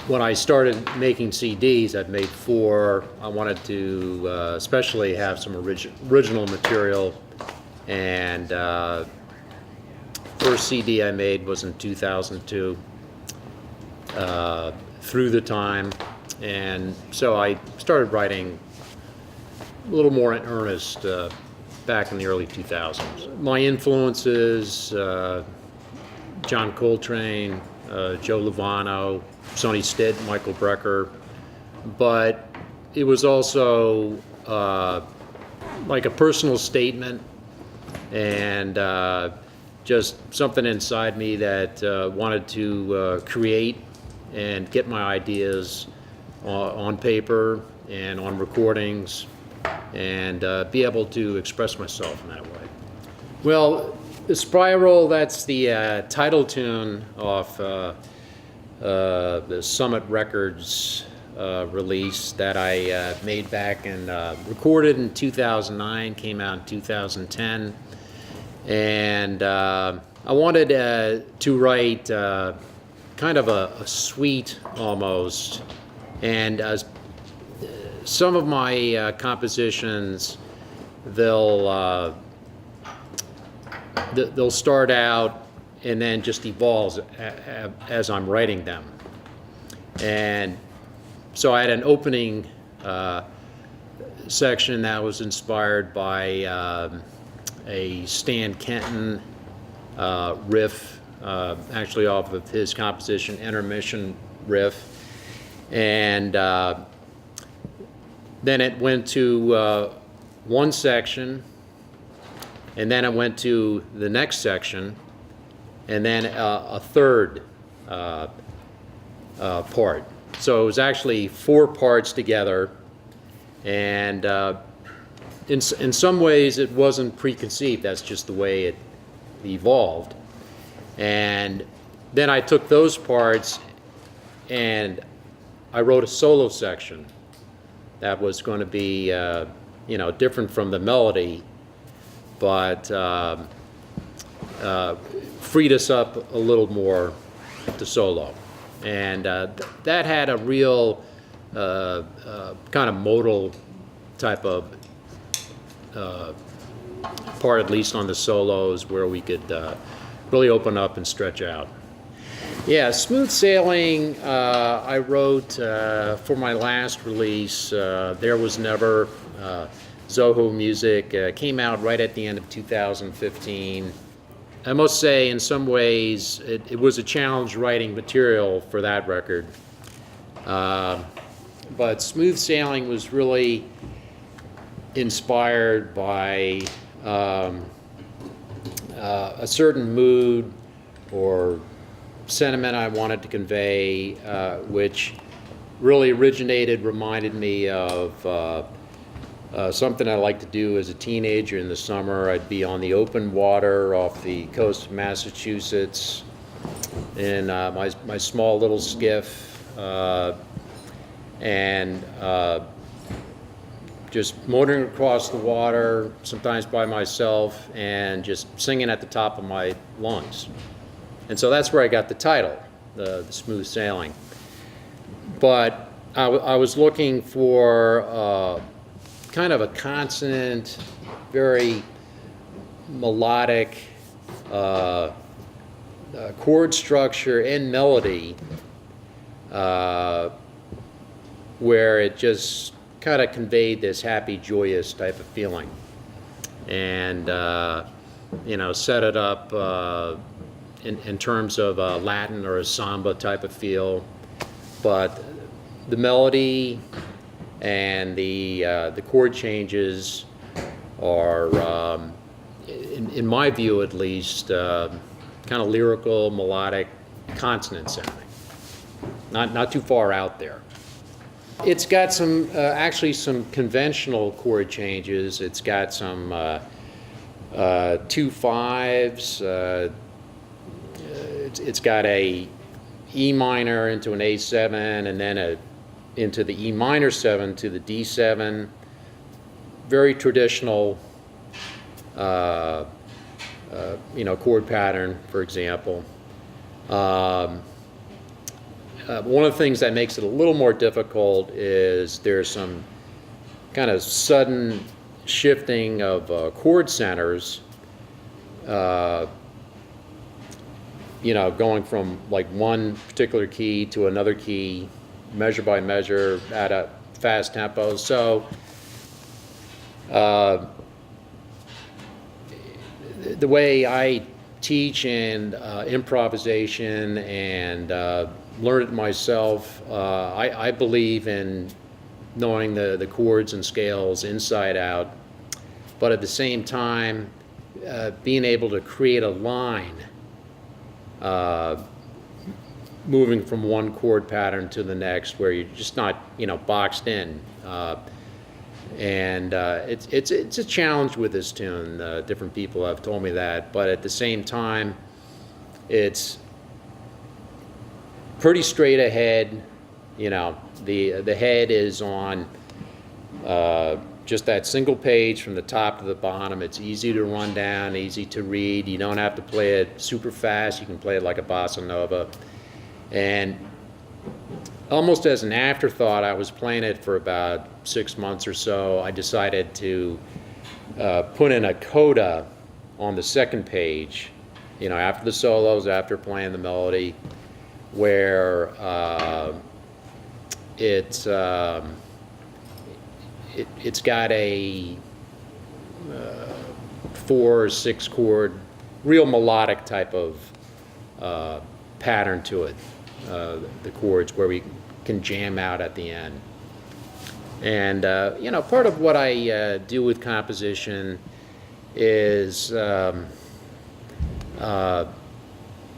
When I started making CDs, I'd made 4. I wanted to especially have some original material, and first CD I made was in 2002, Through the Time, and so I started writing a little more in earnest back in the early 2000s. My influences, John Coltrane, Joe Lovano, Sonny Stitt, Michael Brecker, but it was also like a personal statement, and just something inside me that wanted to create and get my ideas on paper and on recordings, and be able to express myself in that way. Well, the Spiral, that's the title tune off the Summit Records release that I made back and recorded in 2009, came out in 2010. And I wanted to write kind of a suite almost. And some of my compositions, they'll start out and then just evolves as I'm writing them. And so I had an opening section that was inspired by a Stan Kenton riff, actually off of his composition Intermission Riff. And then it went to one section, and then it went to the next section, and then a third part. So it was actually 4 parts together, and in some ways it wasn't preconceived. That's just the way it evolved. And then I took those parts and I wrote a solo section that was going to be different from the melody, but freed us up a little more to solo. And that had a real kind of modal type of part, at least on the solos, where we could really open up and stretch out. Yeah, Smooth Sailing I wrote for my last release, There Was Never, Zoho Music, came out right at the end of 2015. I must say, in some ways, it was a challenge writing material for that record. But Smooth Sailing was really inspired by a certain mood or sentiment I wanted to convey, which really reminded me of something I liked to do as a teenager in the summer. I'd be on the open water off the coast of Massachusetts in my small little skiff, and just motoring across the water, sometimes by myself, and just singing at the top of my lungs. And so that's where I got the title, the Smooth Sailing. But I was looking for kind of a consonant, very melodic chord structure and melody, where it just kind of conveyed this happy, joyous type of feeling, and set it up in terms of a Latin or a samba type of feel. But the melody and the chord changes are, in my view at least, kind of lyrical, melodic, consonant sounding. Not too far out there. It's got some actually some conventional chord changes. It's got some 2/5s. It's got a E minor into an A7, and then into the E minor 7 to the D7. Very traditional, chord pattern, for example. One of the things that makes it a little more difficult is there's some kind of sudden shifting of chord centers, going from like one particular key to another key, measure by measure at a fast tempo. So the way I teach and improvisation and learn it myself, I believe in knowing the chords and scales inside out, but at the same time being able to create a line moving from one chord pattern to the next where you're just not boxed in. It's a challenge with this tune. Different people have told me that, but at the same time, it's pretty straight ahead. The head is on just that single page from the top to the bottom. It's easy to run down, easy to read. You don't have to play it super fast. You can play it like a bossa nova. And almost as an afterthought, I was playing it for about 6 months or so. I decided to put in a coda on the second page, after the solos, after playing the melody, where it's got a 4 or 6 chord, real melodic type of pattern to it. The chords where we can jam out at the end. And part of what I do with composition is I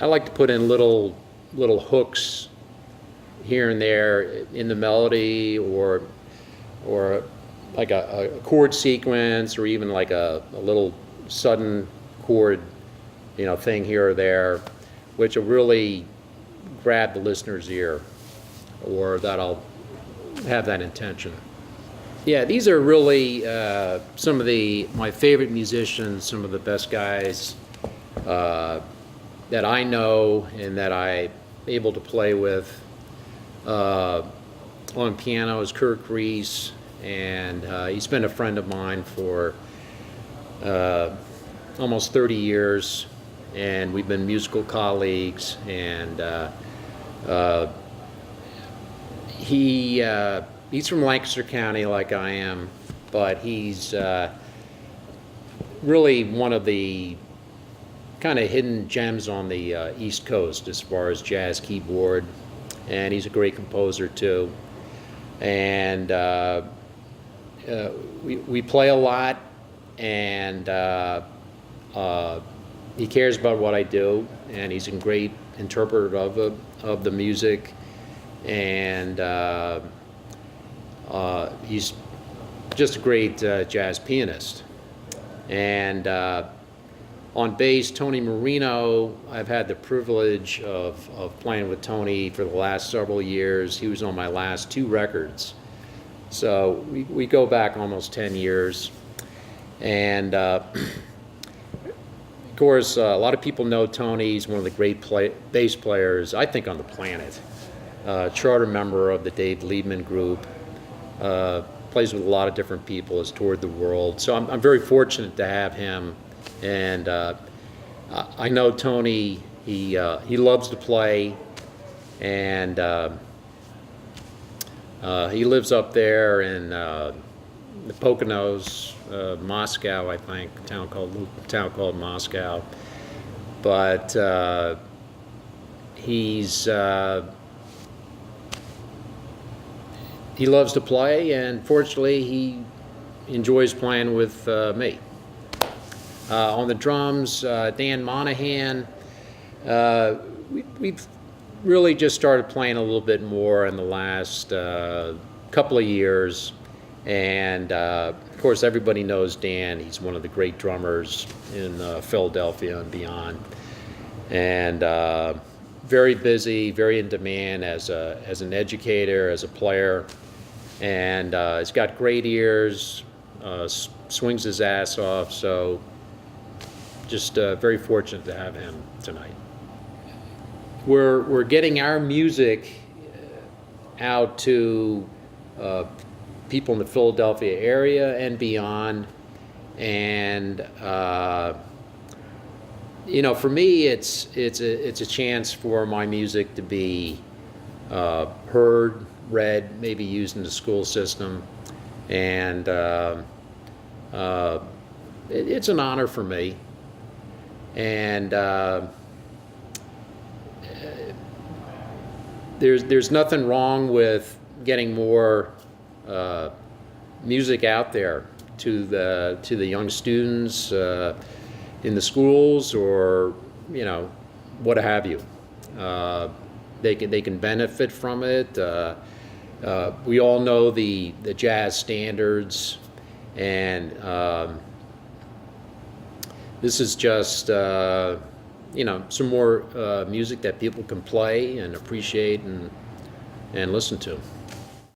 like to put in little hooks here and there in the melody, or like a chord sequence, or even like a little sudden chord thing here or there, which will really grab the listener's ear, or that I'll have that intention. Yeah, these are really some of my favorite musicians, some of the best guys that I know and that I'm able to play with. On piano is Kirk Reese, and he's been a friend of mine for almost 30 years, and we've been musical colleagues. And he's from Lancaster County, like I am, but he's really one of the kind of hidden gems on the East Coast as far as jazz keyboard, and he's a great composer too. And we play a lot, and he cares about what I do, and he's a great interpreter of the music, and he's just a great jazz pianist. And on bass, Tony Marino, I've had the privilege of playing with Tony for the last several years. He was on my last 2 records. So we go back almost 10 years. And of course, a lot of people know Tony. He's one of the great bass players, I think, on the planet. Charter member of the Dave Liebman Group. Plays with a lot of different people, has toured the world. So I'm very fortunate to have him. And I know Tony, he loves to play, and he lives up there in the Poconos, Moscow, I think, a town called Moscow. But he loves to play, and fortunately he enjoys playing with me. On the drums, Dan Monahan, we've really just started playing a little bit more in the last couple of years. And of course, everybody knows Dan. He's one of the great drummers in Philadelphia and beyond. And very busy, very in demand as an educator, as a player. And he's got great ears, swings his ass off. So just very fortunate to have him tonight. We're getting our music out to people in the Philadelphia area and beyond. And for me, it's a chance for my music to be heard, read, maybe used in the school system, and it's an honor for me. And there's nothing wrong with getting more music out there to the young students in the schools, or what have you. They can benefit from it. We all know the jazz standards, and this is just some more music that people can play and appreciate and listen to.